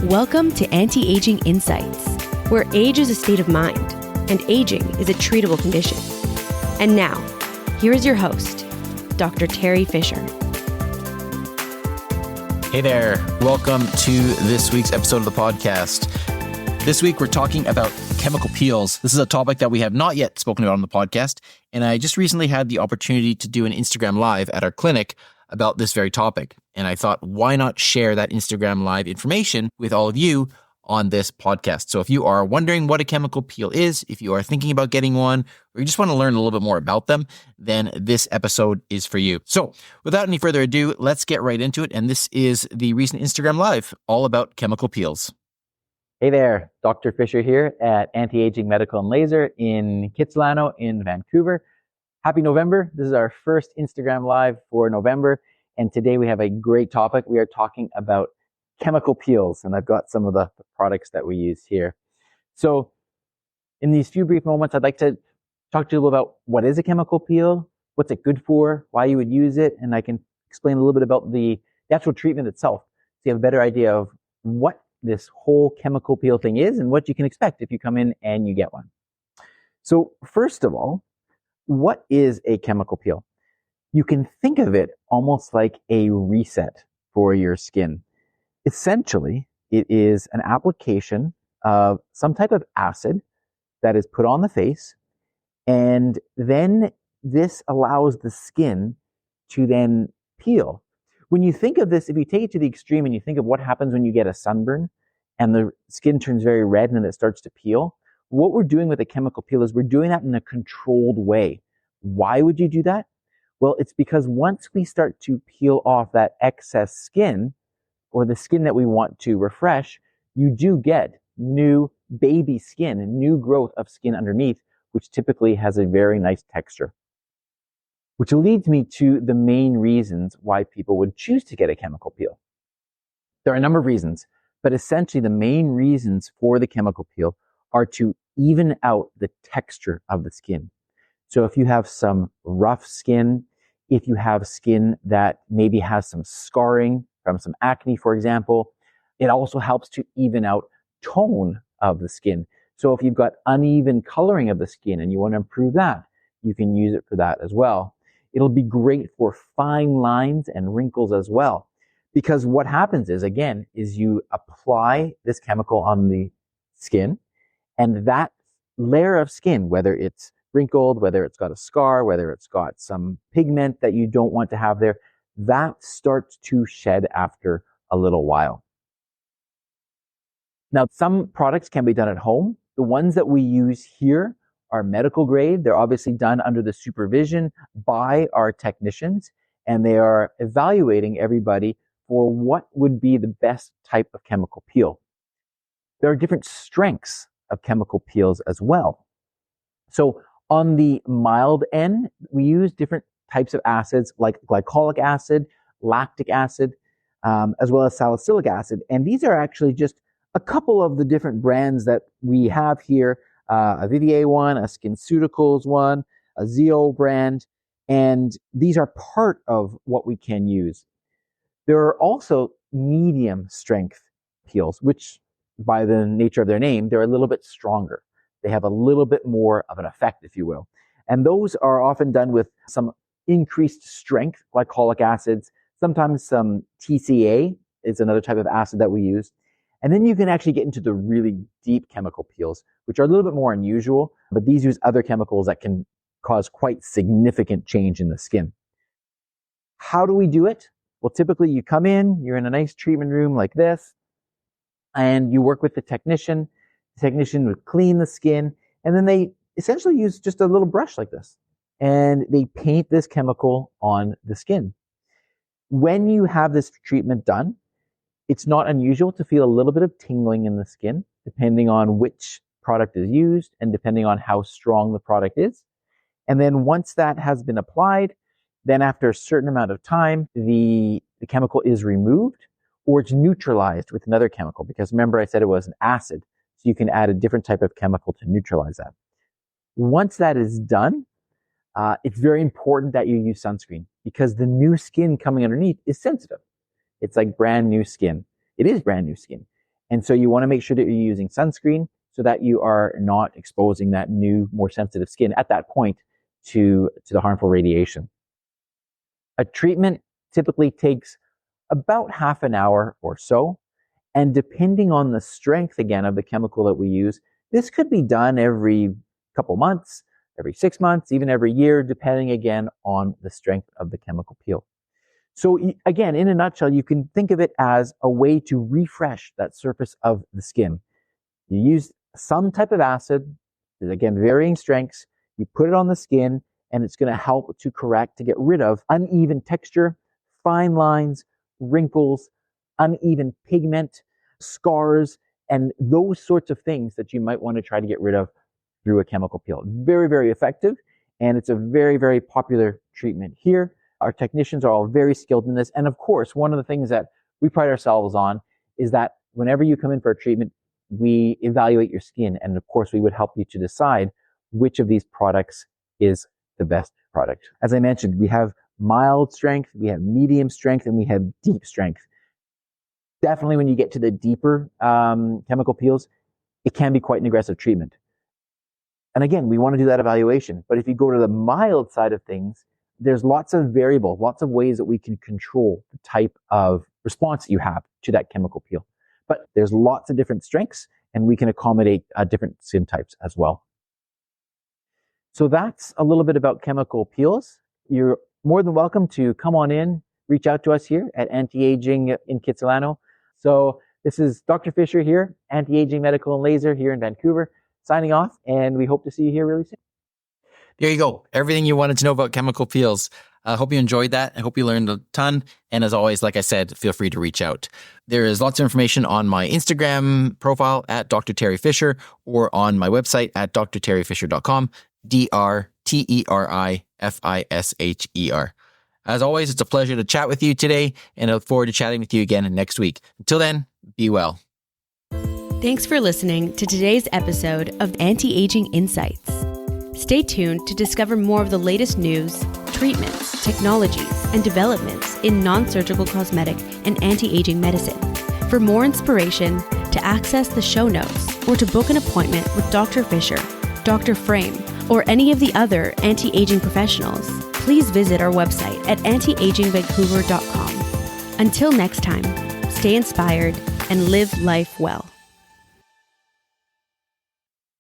Welcome to Anti-Aging Insights, where age is a state of mind and aging is a treatable condition. And now, here is your host, Dr. Teri Fisher. Hey there. Welcome to this week's episode of the podcast. This week, we're talking about chemical peels. This is a topic that we have not yet spoken about on the podcast, and I just recently had the opportunity to do an Instagram Live at our clinic about this very topic. And I thought, why not share that Instagram Live information with all of you on this podcast? So if you are wondering what a chemical peel is, if you are thinking about getting one, or you just want to learn a little bit more about them, then this episode is for you. So without any further ado, let's get right into it. And this is the recent Instagram Live all about chemical peels. Hey there, Dr. Fisher here at Anti-Aging Medical and Laser in Kitsilano in Vancouver. Happy November. This is our first Instagram Live for November. And today we have a great topic. We are talking about chemical peels. And I've got some of the products that we use here. So in these few brief moments, I'd like to talk to you a little about what is a chemical peel, what's it good for, why you would use it. And I can explain a little bit about the actual treatment itself, so you have a better idea of what this whole chemical peel thing is and what you can expect if you come in and you get one. So first of all, what is a chemical peel? You can think of it almost like a reset for your skin. Essentially, it is an application of some type of acid that is put on the face, and then this allows the skin to then peel. When you think of this, if you take it to the extreme and you think of what happens when you get a sunburn and the skin turns very red and then it starts to peel, what we're doing with a chemical peel is we're doing that in a controlled way. Why would you do that? Well, it's because once we start to peel off that excess skin or the skin that we want to refresh, you do get new baby skin and new growth of skin underneath, which typically has a very nice texture. Which leads me to the main reasons why people would choose to get a chemical peel. There are a number of reasons, but essentially the main reasons for the chemical peel are to even out the texture of the skin. So if you have some rough skin, if you have skin that maybe has some scarring from some acne, for example, it also helps to even out tone of the skin. So if you've got uneven coloring of the skin and you want to improve that, you can use it for that as well. It'll be great for fine lines and wrinkles as well. Because what happens is you apply this chemical on the skin, and that layer of skin, whether it's wrinkled, whether it's got a scar, whether it's got some pigment that you don't want to have there, that starts to shed after a little while. Now, some products can be done at home. The ones that we use here are medical grade. They're obviously done under the supervision by our technicians, and they are evaluating everybody for what would be the best type of chemical peel. There are different strengths of chemical peels as well. So on the mild end, we use different types of acids like glycolic acid, lactic acid, as well as salicylic acid. And these are actually just a couple of the different brands that we have here. A Vivier one, a SkinCeuticals one, a Zeo brand, and these are part of what we can use. There are also medium strength peels, which by the nature of their name, they're a little bit stronger. They have a little bit more of an effect, if you will. And those are often done with some increased strength glycolic acids. Sometimes some TCA is another type of acid that we use. And then you can actually get into the really deep chemical peels, which are a little bit more unusual, but these use other chemicals that can cause quite significant change in the skin. How do we do it? Well, typically you come in, you're in a nice treatment room like this, and you work with the technician. The technician would clean the skin, and then they essentially use just a little brush like this, and they paint this chemical on the skin. When you have this treatment done, it's not unusual to feel a little bit of tingling in the skin, depending on which product is used and depending on how strong the product is. And then once that has been applied, then after a certain amount of time, the chemical is removed or it's neutralized with another chemical. Because remember, I said it was an acid, so you can add a different type of chemical to neutralize that. Once that is done, it's very important that you use sunscreen because the new skin coming underneath is sensitive. It's like brand new skin. It is brand new skin. And so you want to make sure that you're using sunscreen so that you are not exposing that new, more sensitive skin at that point to the harmful radiation. A treatment typically takes about half an hour or so. And depending on the strength, again, of the chemical that we use, this could be done every couple months, every 6 months, even every year, depending again on the strength of the chemical peel. So again, in a nutshell, you can think of it as a way to refresh that surface of the skin. You use some type of acid, again, varying strengths, you put it on the skin, and it's going to help to correct, to get rid of uneven texture, fine lines, wrinkles, uneven pigment, scars, and those sorts of things that you might want to try to get rid of through a chemical peel. Very, very effective, and it's a very, very popular treatment here. Our technicians are all very skilled in this, and of course, one of the things that we pride ourselves on is that whenever you come in for a treatment, we evaluate your skin, and of course, we would help you to decide which of these products is the best product. As I mentioned, we have mild strength, we have medium strength, and we have deep strength. Definitely when you get to the deeper chemical peels, it can be quite an aggressive treatment. And again, we want to do that evaluation. But if you go to the mild side of things, there's lots of variables, lots of ways that we can control the type of response that you have to that chemical peel. But there's lots of different strengths, and we can accommodate different skin types as well. So that's a little bit about chemical peels. You're more than welcome to come on in, reach out to us here at Anti-Aging in Kitsilano. So this is Dr. Fisher here, Anti-Aging Medical and Laser here in Vancouver, signing off, and we hope to see you here really soon. There you go. Everything you wanted to know about chemical peels. I hope you enjoyed that. I hope you learned a ton. And as always, like I said, feel free to reach out. There is lots of information on my Instagram profile at Dr. Teri Fisher or on my website at drterifisher.com, DrTerifisher. As always, it's a pleasure to chat with you today, and I look forward to chatting with you again next week. Until then, be well. Thanks for listening to today's episode of Anti-Aging Insights. Stay tuned to discover more of the latest news, treatments, technologies, and developments in non-surgical cosmetic and anti-aging medicine. For more inspiration, to access the show notes, or to book an appointment with Dr. Fisher, Dr. Frame, or any of the other anti-aging professionals, please visit our website at antiagingvancouver.com. Until next time, stay inspired and live life well.